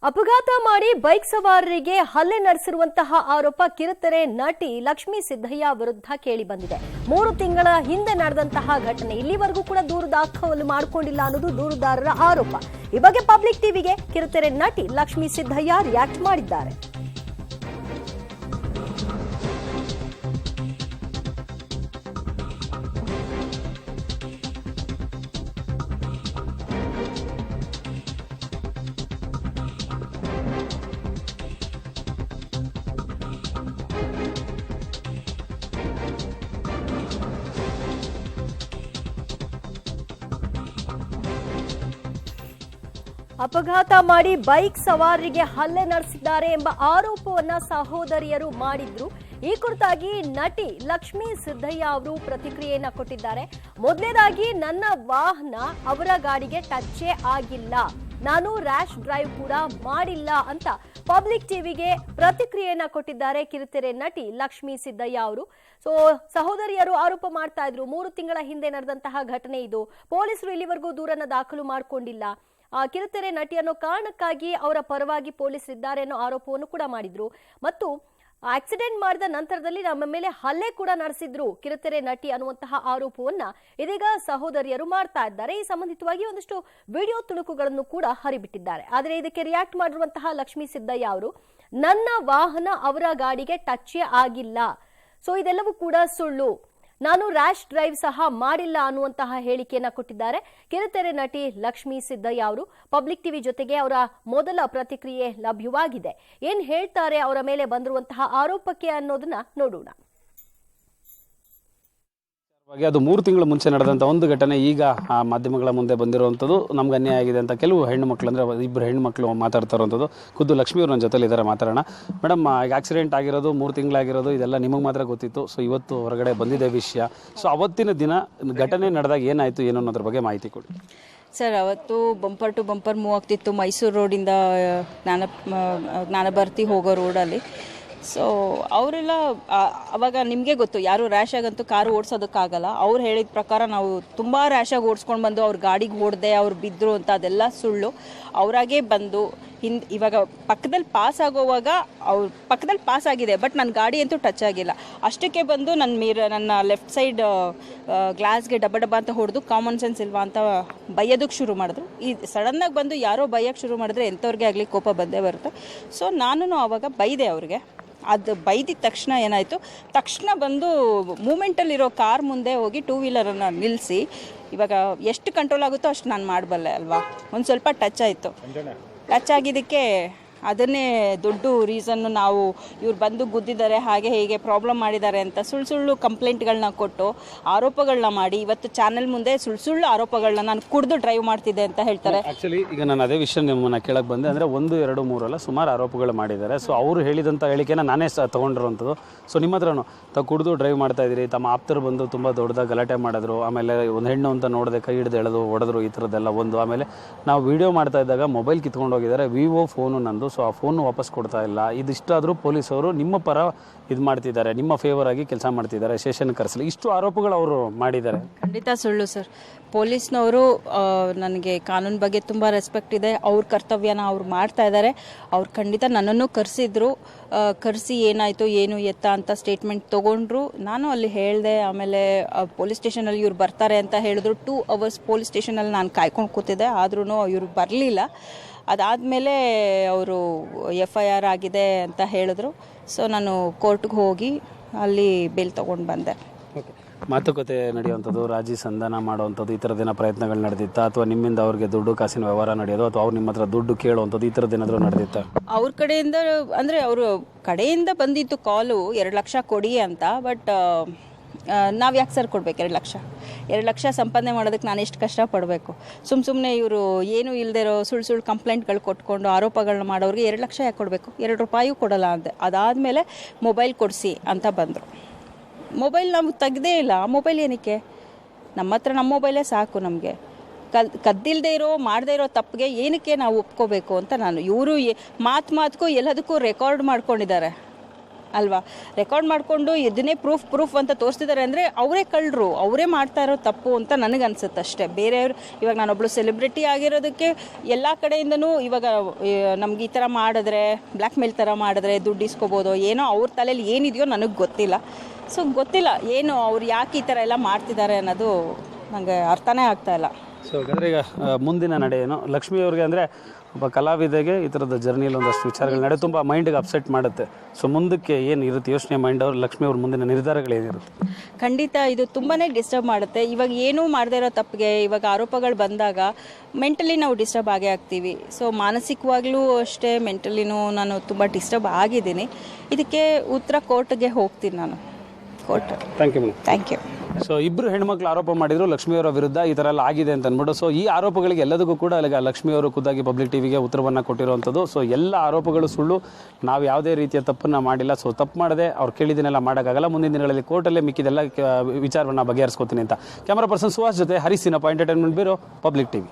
ಅಪಘಾತ ಮಾಡಿ ಬೈಕ್ ಸವಾರರಿಗೆ ಹಲ್ಲೆ ನಡೆಸಿರುವಂತಹ ಆರೋಪ ಕಿರುತೆರೆ ನಟಿ ಲಕ್ಷ್ಮೀ ಸಿದ್ದಯ್ಯ ವಿರುದ್ಧ ಕೇಳಿ ಬಂದಿದೆ. 3 ತಿಂಗಳ ಹಿಂದೆ ನಡೆದಂತಹ ಘಟನೆ ಇಲ್ಲಿವರೆಗೂ ಕೂಡ ದೂರು ದಾಖಲು ಮಾಡಿಕೊಂಡಿಲ್ಲ ಅನ್ನೋದು ದೂರುದಾರರ ಆರೋಪ. ಈ ಬಗ್ಗೆ ಪಬ್ಲಿಕ್ ಟಿವಿಗೆ ಕಿರುತೆರೆ ನಟಿ ಲಕ್ಷ್ಮೀ ಸಿದ್ದಯ್ಯ ರಿಯಾಕ್ಟ್ ಮಾಡಿದ್ದಾರೆ. ಅಪಘಾತ ಮಾಡಿ ಬೈಕ್ ಸವಾರರಿಗೆ ಹಲ್ಲೆ ನಡೆಸಿದ್ದಾರೆ ಎಂಬ ಆರೋಪವನ್ನ ಸಹೋದರಿಯರು ಮಾಡಿದ್ರು. ಈ ಕುರಿತಾಗಿ ನಟಿ ಲಕ್ಷ್ಮೀ ಸಿದ್ದಯ್ಯ ಅವರು ಪ್ರತಿಕ್ರಿಯೆಯನ್ನ ಕೊಟ್ಟಿದ್ದಾರೆ. ಮೊದಲನೇದಾಗಿ ನನ್ನ ವಾಹನ ಅವರ ಗಾಡಿಗೆ ಟಚ್ಚೇ ಆಗಿಲ್ಲ, ನಾನು ರ್ಯಾಶ್ ಡ್ರೈವ್ ಕೂಡ ಮಾಡಿಲ್ಲ ಅಂತ ಪಬ್ಲಿಕ್ ಟಿವಿಗೆ ಪ್ರತಿಕ್ರಿಯೆಯನ್ನ ಕೊಟ್ಟಿದ್ದಾರೆ ಕಿರುತೆರೆ ನಟಿ ಲಕ್ಷ್ಮೀ ಸಿದ್ದಯ್ಯ ಅವರು. ಸಹೋದರಿಯರು ಆರೋಪ ಮಾಡ್ತಾ ಇದ್ರು, 3 ತಿಂಗಳ ಹಿಂದೆ ನಡೆದಂತಹ ಘಟನೆ ಇದು, ಪೊಲೀಸರು ಇಲ್ಲಿವರೆಗೂ ದೂರನ್ನ ದಾಖಲು ಮಾಡಿಕೊಂಡಿಲ್ಲ, ಕಿರುತೆರೆ ನಟಿ ಅನ್ನೋ ಕಾರಣಕ್ಕಾಗಿ ಅವರ ಪರವಾಗಿ ಪೊಲೀಸರು ಇದ್ದಾರೆ ಅನ್ನೋ ಆರೋಪವನ್ನು ಕೂಡ ಮಾಡಿದ್ರು. ಮತ್ತು ಆಕ್ಸಿಡೆಂಟ್ ಮಾಡಿದ ನಂತರದಲ್ಲಿ ನಮ್ಮ ಮೇಲೆ ಹಲ್ಲೆ ಕೂಡ ನಡೆಸಿದ್ರು ಕಿರುತೆರೆ ನಟಿ ಅನ್ನುವಂತಹ ಆರೋಪವನ್ನ ಇದೀಗ ಸಹೋದರಿಯರು ಮಾಡ್ತಾ ಇದ್ದಾರೆ. ಈ ಸಂಬಂಧಿತವಾಗಿ ಒಂದಷ್ಟು ವಿಡಿಯೋ ತುಣುಕುಗಳನ್ನು ಕೂಡ ಹರಿಬಿಟ್ಟಿದ್ದಾರೆ. ಆದರೆ ಇದಕ್ಕೆ ರಿಯಾಕ್ಟ್ ಮಾಡಿರುವಂತಹ ಲಕ್ಷ್ಮೀ ಸಿದ್ದಯ್ಯ ಅವರು, ನನ್ನ ವಾಹನ ಅವರ ಗಾಡಿಗೆ ಟಚ್ಚೇ ಆಗಿಲ್ಲ, ಇದೆಲ್ಲವೂ ಕೂಡ ಸುಳ್ಳು, ನಾನು ರ್ಯಾಶ್ ಡ್ರೈವ್ ಸಹ ಮಾಡಿಲ್ಲ ಅನ್ನುವಂತಹ ಹೇಳಿಕೆಯನ್ನ ಕೊಟ್ಟಿದ್ದಾರೆ ಕಿರುತೆರೆ ನಟಿ ಲಕ್ಷ್ಮೀ ಸಿದ್ದಯ್ಯ ಅವರು. ಪಬ್ಲಿಕ್ ಟಿವಿ ಜೊತೆಗೆ ಅವರ ಮೊದಲ ಪ್ರತಿಕ್ರಿಯೆ ಲಭ್ಯವಾಗಿದೆ. ಏನ್ ಹೇಳ್ತಾರೆ ಅವರ ಮೇಲೆ ಬಂದಿರುವಂತಹ ಆರೋಪಕ್ಕೆ ಅನ್ನೋದನ್ನ ನೋಡೋಣ. ಅದು 3 ತಿಂಗಳ ಮುಂಚೆ ನಡೆದಂಥ ಒಂದು ಘಟನೆ ಈಗ ಮಾಧ್ಯಮಗಳ ಮುಂದೆ ಬಂದಿರುವಂಥದ್ದು ನಮ್ಗೆ ಅನ್ಯಾಯ ಆಗಿದೆ ಅಂತ ಕೆಲವು ಹೆಣ್ಣು ಮಕ್ಕಳು, ಅಂದರೆ ಇಬ್ಬರು ಹೆಣ್ಣು ಮಕ್ಕಳು ಮಾತಾಡ್ತಾ ಇರುವಂಥದ್ದು. ಖುದ್ದು ಲಕ್ಷ್ಮಿ ಅವರು ನನ್ನ ಜೊತೆಲಿ ಇದ್ದಾರೆ, ಮಾತಾಡೋಣ. ಮೇಡಮ್, ಈಗ ಆಕ್ಸಿಡೆಂಟ್ ಆಗಿರೋದು 3 ತಿಂಗಳಾಗಿರೋದು ಇದೆಲ್ಲ ನಿಮಗೆ ಮಾತ್ರ ಗೊತ್ತಿತ್ತು. ಇವತ್ತು ಹೊರಗಡೆ ಬಂದಿದೆ ವಿಷಯ. ಅವತ್ತಿನ ದಿನ ಘಟನೆ ನಡೆದಾಗ ಏನಾಯಿತು ಏನು ಅನ್ನೋದ್ರ ಬಗ್ಗೆ ಮಾಹಿತಿ ಕೊಡಿ ಸರ್. ಅವತ್ತು ಬಂಪರ್ ಟು ಬಂಪರ್ ಮೂವ್ ಆಗ್ತಿತ್ತು ಮೈಸೂರು ರೋಡಿಂದ ಜ್ಞಾನಭಾರತಿ ಹೋಗೋ ರೋಡಲ್ಲಿ. ಅವರೆಲ್ಲ ಅವಾಗ ನಿಮಗೆ ಗೊತ್ತು, ಯಾರು ರ್ಯಾಶ್ ಆಗಂತೂ ಕಾರು ಓಡಿಸೋದಕ್ಕಾಗಲ್ಲ. ಅವ್ರು ಹೇಳಿದ ಪ್ರಕಾರ ನಾವು ತುಂಬ ರ್ಯಾಶಾಗಿ ಓಡಿಸ್ಕೊಂಡು ಬಂದು ಅವ್ರ ಗಾಡಿಗೆ ಹೊಡೆದೆ, ಅವ್ರು ಬಿದ್ದರು ಅಂತ ಅದೆಲ್ಲ ಸುಳ್ಳು. ಅವರಾಗೇ ಬಂದು ಇವಾಗ ಪಕ್ಕದಲ್ಲಿ ಪಾಸ್ ಆಗೋವಾಗ ಅವ್ರ ಪಕ್ಕದಲ್ಲಿ ಪಾಸ್ ಆಗಿದೆ, ಬಟ್ ನನ್ನ ಗಾಡಿ ಅಂತೂ ಟಚ್ ಆಗಿಲ್ಲ. ಅಷ್ಟಕ್ಕೆ ಬಂದು ನನ್ನ ಲೆಫ್ಟ್ ಸೈಡ್ ಗ್ಲಾಸ್ಗೆ ಡಬ್ಬ ಅಂತ ಹೊಡೆದು ಕಾಮನ್ ಸೆನ್ಸ್ ಇಲ್ವಾ ಅಂತ ಬೈಯೋದಕ್ಕೆ ಶುರು ಮಾಡಿದ್ರು. ಈ ಸಡನ್ನಾಗಿ ಬಂದು ಯಾರೋ ಬೈಯೋಕ್ಕೆ ಶುರು ಮಾಡಿದ್ರೆ ಎಂಥವ್ರಿಗೆ ಆಗಲಿ ಕೋಪ ಬಂದೇ ಬರುತ್ತೆ. ನಾನು ಆವಾಗ ಬೈದೆ ಅವ್ರಿಗೆ. ಅದು ಬೈದಿದ ತಕ್ಷಣ ಏನಾಯಿತು, ತಕ್ಷಣ ಬಂದು ಮೂಮೆಂಟಲ್ಲಿರೋ ಕಾರ್ ಮುಂದೆ ಹೋಗಿ 2 ವೀಲರನ್ನು ನಿಲ್ಲಿಸಿ, ಇವಾಗ ಎಷ್ಟು ಕಂಟ್ರೋಲ್ ಆಗುತ್ತೋ ಅಷ್ಟು ನಾನು ಮಾಡಬಲ್ಲೆ ಅಲ್ವಾ, ಒಂದು ಸ್ವಲ್ಪ ಟಚ್ ಆಯಿತು. ಟಚ್ ಆಗಿದ್ದಕ್ಕೆ ಅದನ್ನೇ ದೊಡ್ಡ ರೀಸನ್ನು, ನಾವು ಇವ್ರು ಬಂದು ಗುದ್ದಿದ್ದಾರೆ, ಹಾಗೆ ಹೀಗೆ ಪ್ರಾಬ್ಲಮ್ ಮಾಡಿದ್ದಾರೆ ಅಂತ ಸುಳ್ಳು ಕಂಪ್ಲೇಂಟ್ಗಳನ್ನ ಕೊಟ್ಟು ಆರೋಪಗಳನ್ನ ಮಾಡಿ ಇವತ್ತು ಚಾನೆಲ್ ಮುಂದೆ ಸುಳ್ಳು ಆರೋಪಗಳನ್ನ ನಾನು ಕುಡಿದು ಡ್ರೈವ್ ಮಾಡ್ತಿದ್ದೆ ಅಂತ ಹೇಳ್ತಾರೆ. ಆ್ಯಕ್ಚುಲಿ ಈಗ ನಾನು ಅದೇ ವಿಷಯ ನಿಮ್ಮನ್ನ ಕೇಳಕ್ಕೆ ಬಂದೆ. ಅಂದರೆ 1, 2, 3 ಅಲ್ಲ, ಸುಮಾರು ಆರೋಪಗಳು ಮಾಡಿದ್ದಾರೆ. ಅವರು ಹೇಳಿದಂಥ ಹೇಳಿಕೆನ ನಾನೇ ತೊಗೊಂಡಿರುವಂಥದ್ದು. ನಿಮ್ಮ ಹತ್ರನೂ ತಾವು ಕುಡಿದು ಡ್ರೈವ್ ಮಾಡ್ತಾ ಇದ್ದೀರಿ, ತಮ್ಮ ಆಪ್ತರು ಬಂದು ತುಂಬ ದೊಡ್ಡದಾಗಿ ಗಲಾಟೆ ಮಾಡಿದ್ರು, ಆಮೇಲೆ ಒಂದು ಹೆಣ್ಣು ಅಂತ ನೋಡದೆ ಕೈ ಹಿಡಿದು ಎಳೆದು ಹೊಡೆದ್ರು, ಈ ಥರದ್ದೆಲ್ಲ ಒಂದು. ಆಮೇಲೆ ನಾವು ವಿಡಿಯೋ ಮಾಡ್ತಾ ಇದ್ದಾಗ ಮೊಬೈಲ್ ಕಿತ್ಕೊಂಡು ಹೋಗಿದ್ದಾರೆ, ವಿವೋ ಫೋನು ನಂದು, ಆ ಫೋನು ವಾಪಸ್ ಕೊಡ್ತಾ ಇಲ್ಲ. ಇದಿಷ್ಟಾದರೂ ಪೊಲೀಸವರು ನಿಮ್ಮ ಪರ ಇದು ಮಾಡ್ತಿದ್ದಾರೆ, ನಿಮ್ಮ ಫೇವರ್ ಆಗಿ ಕೆಲಸ ಮಾಡ್ತಿದ್ದಾರೆ, ಸ್ಟೇಷನ್ ಕರೆಸಲಿ, ಇಷ್ಟು ಆರೋಪಗಳು ಅವರು ಮಾಡಿದ್ದಾರೆ. ಖಂಡಿತ ಸುಳ್ಳು ಸರ್. ಪೊಲೀಸ್ನವರು ನನಗೆ ಕಾನೂನು ಬಗ್ಗೆ ತುಂಬ ರೆಸ್ಪೆಕ್ಟ್ ಇದೆ. ಅವ್ರ ಕರ್ತವ್ಯನ ಅವ್ರು ಮಾಡ್ತಾ ಇದ್ದಾರೆ. ಅವ್ರು ಖಂಡಿತ ನನ್ನನ್ನು ಕರೆಸಿ ಏನಾಯಿತು ಏನು ಎತ್ತ ಅಂತ ಸ್ಟೇಟ್ಮೆಂಟ್ ತೊಗೊಂಡ್ರು. ನಾನು ಅಲ್ಲಿ ಹೇಳಿದೆ. ಆಮೇಲೆ ಪೊಲೀಸ್ ಸ್ಟೇಷನಲ್ಲಿ ಇವ್ರು ಬರ್ತಾರೆ ಅಂತ ಹೇಳಿದ್ರು. 2 ಅವರ್ಸ್ ಪೊಲೀಸ್ ಸ್ಟೇಷನಲ್ಲಿ ನಾನು ಕಾಯ್ಕೊಂಡು ಕೂತಿದ್ದೆ, ಆದ್ರೂ ಇವರು ಬರಲಿಲ್ಲ. ಅದಾದಮೇಲೆ ಅವರು FIR ಆಗಿದೆ ಅಂತ ಹೇಳಿದ್ರು. ನಾನು ಕೋರ್ಟ್ಗೆ ಹೋಗಿ ಅಲ್ಲಿ ಬೇಲ್ ತೊಗೊಂಡು ಬಂದೆ. ಮಾತುಕತೆ ನಡೆಯುವಂಥದ್ದು, ರಾಜಿ ಸಂಧಾನ ಮಾಡುವಂಥದ್ದು, ಈ ಥರದ್ದೇನೋ ಪ್ರಯತ್ನಗಳು ನಡೆದಿತ್ತಾ, ಅಥವಾ ನಿಮ್ಮಿಂದ ಅವ್ರಿಗೆ ದುಡ್ಡು ಕಾಸಿನ ವ್ಯವಹಾರ ನಡೆಯೋದು, ಅಥವಾ ಅವ್ರು ನಿಮ್ಮ ಹತ್ರ ದುಡ್ಡು ಕೇಳುವಂಥದ್ದು, ಈ ಥರದ್ದೇನಾದರೂ ನಡೆದಿತ್ತಾ? ಅವ್ರ ಕಡೆಯಿಂದ ಅಂದರೆ ಅವರು ಕಡೆಯಿಂದ ಬಂದಿತ್ತು ಕಾಲು 2 ಲಕ್ಷ ಕೊಡಿ ಅಂತ. ಬಟ್ ನಾವು ಯಾಕೆ ಸರ್ ಕೊಡ್ಬೇಕು 2 ಲಕ್ಷ ಸಂಪಾದನೆ ಮಾಡೋದಕ್ಕೆ ನಾನು ಎಷ್ಟು ಕಷ್ಟಪಡಬೇಕು? ಸುಮ್ಮನೆ ಇವರು ಏನೂ ಇಲ್ಲದೆ ಇರೋ ಸುಳ್ಳು ಕಂಪ್ಲೇಂಟ್ಗಳು ಕೊಟ್ಕೊಂಡು ಆರೋಪಗಳನ್ನ ಮಾಡೋರಿಗೆ 2 ಲಕ್ಷ ಯಾಕೆ ಕೊಡಬೇಕು? 2 ರೂಪಾಯಿಯೂ ಕೊಡಲ್ಲ ಅಂತೆ. ಅದಾದಮೇಲೆ ಮೊಬೈಲ್ ಕೊಡಿಸಿ ಅಂತ ಬಂದರು. ಮೊಬೈಲ್ ನಾವು ತೆಗ್ದೇ ಇಲ್ಲ. ಮೊಬೈಲ್ ಏನಕ್ಕೆ? ನಮ್ಮ ಹತ್ರ ನಮ್ಮ ಮೊಬೈಲೇ ಸಾಕು ನಮಗೆ. ಕದ್ದಿಲ್ಲದೆ ಇರೋ ಮಾಡದೇ ಇರೋ ತಪ್ಪಿಗೆ ಏನಕ್ಕೆ ನಾವು ಒಪ್ಕೋಬೇಕು ಅಂತ ನಾನು. ಇವರು ಮಾತಿಗೂ ಎಲ್ಲದಕ್ಕೂ ರೆಕಾರ್ಡ್ ಮಾಡ್ಕೊಂಡಿದ್ದಾರೆ. ಅಲ್ವಾ? ರೆಕಾರ್ಡ್ ಮಾಡಿಕೊಂಡು ಇದನ್ನೇ ಪ್ರೂಫ್ ಅಂತ ತೋರಿಸ್ತಿದ್ದಾರೆ ಅಂದರೆ ಅವರೇ ಕಳ್ಳರು, ಅವರೇ ಮಾಡ್ತಾ ಇರೋ ತಪ್ಪು ಅಂತ ನನಗೆ ಅನ್ಸುತ್ತೆ ಅಷ್ಟೇ. ಬೇರೆಯವರು ಇವಾಗ ನಾನೊಬ್ಳು ಸೆಲೆಬ್ರಿಟಿ ಆಗಿರೋದಕ್ಕೆ ಎಲ್ಲ ಕಡೆಯಿಂದನೂ ಇವಾಗ ನಮ್ಗೆ ಈ ಥರ ಮಾಡಿದ್ರೆ, ಬ್ಲ್ಯಾಕ್ ಮೇಲ್ ಥರ ಮಾಡಿದ್ರೆ ದುಡ್ಡು ಇಸ್ಕೋಬೋದು, ಏನೋ ಅವ್ರ ತಲೆಯಲ್ಲಿ ಏನಿದೆಯೋ ನನಗೆ ಗೊತ್ತಿಲ್ಲ. ಸೊ ಗೊತ್ತಿಲ್ಲ ಏನು ಅವ್ರು ಯಾಕೆ ಈ ಥರ ಎಲ್ಲ ಮಾಡ್ತಿದ್ದಾರೆ ಅನ್ನೋದು ನನಗೆ ಅರ್ಥನೇ ಆಗ್ತಾ ಇಲ್ಲ. ಸೊ ಹಾಗಾದ್ರೆ ಈಗ ಮುಂದಿನ ನಡೆ ಏನು ಲಕ್ಷ್ಮಿ ಅವ್ರಿಗೆ ಅಂದರೆ ಒಬ್ಬ ಕಲಾವಿದೆಗೆ ಈ ಥರದ ಜರ್ನಿಯಲ್ಲಿ ಒಂದಷ್ಟು ವಿಚಾರಗಳು ನಡೆ ತುಂಬ ಮೈಂಡಿಗೆ ಅಪ್ಸೆಟ್ ಮಾಡುತ್ತೆ. ಸೊ ಮುಂದಕ್ಕೆ ಏನು ಇರುತ್ತೆ ಯೋಚನೆ ಮೈಂಡ್ ಅವ್ರು ಲಕ್ಷ್ಮಿ ಅವ್ರ ಮುಂದಿನ ನಿರ್ಧಾರಗಳೇನಿರುತ್ತೆ? ಖಂಡಿತ ಇದು ತುಂಬಾ ಡಿಸ್ಟರ್ಬ್ ಮಾಡುತ್ತೆ. ಇವಾಗ ಏನೂ ಮಾಡದೇ ಇರೋ ತಪ್ಪಿಗೆ ಇವಾಗ ಆರೋಪಗಳು ಬಂದಾಗ ಮೆಂಟಲಿ ನಾವು ಡಿಸ್ಟರ್ಬ್ ಆಗೇ ಆಗ್ತೀವಿ. ಸೊ ಮಾನಸಿಕವಾಗ್ಲೂ ಅಷ್ಟೇ, ಮೆಂಟಲಿನೂ ನಾನು ತುಂಬ ಡಿಸ್ಟರ್ಬ್ ಆಗಿದ್ದೀನಿ. ಇದಕ್ಕೆ ಉತ್ತರ ಕೋರ್ಟ್ಗೆ ಹೋಗ್ತೀನಿ ನಾನು. Court. Thank you madam. Thank you. So ಇಬ್ಬರು ಹೆಣ್ಮಕ್ಳು ಆರೋಪ ಮಾಡಿದ್ರು ಲಕ್ಷ್ಮಿಯವರ ವಿರುದ್ಧ ಈ ಥರ ಎಲ್ಲ ಆಗಿದೆ ಅಂತ ಅಂದ್ಬಿಟ್ಟು. ಸೊ ಈ ಆರೋಪಗಳಿಗೆ ಎಲ್ಲದಕ್ಕೂ ಕೂಡ ಲಕ್ಷ್ಮಿಯವರು ಖುದ್ದಾಗಿ ಪಬ್ಲಿಕ್ ಟಿವಿಗೆ ಉತ್ತರವನ್ನು ಕೊಟ್ಟಿರುವಂಥದ್ದು. ಸೊ ಎಲ್ಲ ಆರೋಪಗಳು ಸುಳ್ಳು, ನಾವು ಯಾವುದೇ ರೀತಿಯ ತಪ್ಪನ್ನು ಮಾಡಿಲ್ಲ. ಸೊ ತಪ್ಪು ಮಾಡದೆ ಅವ್ರು ಕೇಳಿದ್ದನ್ನೆಲ್ಲ ಮಾಡೋಕ್ಕಾಗಲ್ಲ. ಮುಂದಿನ ದಿನಗಳಲ್ಲಿ ಕೋರ್ಟಲ್ಲೇ ಮಿಕ್ಕಿದೆಲ್ಲ ವಿಚಾರವನ್ನು ಬಗೆಹರಿಸ್ಕೊತೀನಿ ಅಂತ. ಕ್ಯಾಮರಾ ಪರ್ಸನ್ ಸುಹಾಸ್ ಜೊತೆ ಹರಿಸಿನಪ್ಪ, ಎಂಟರ್ಟೈನ್ಮೆಂಟ್ ಬ್ಯೂರೋ, ಪಬ್ಲಿಕ್ ಟಿವಿ.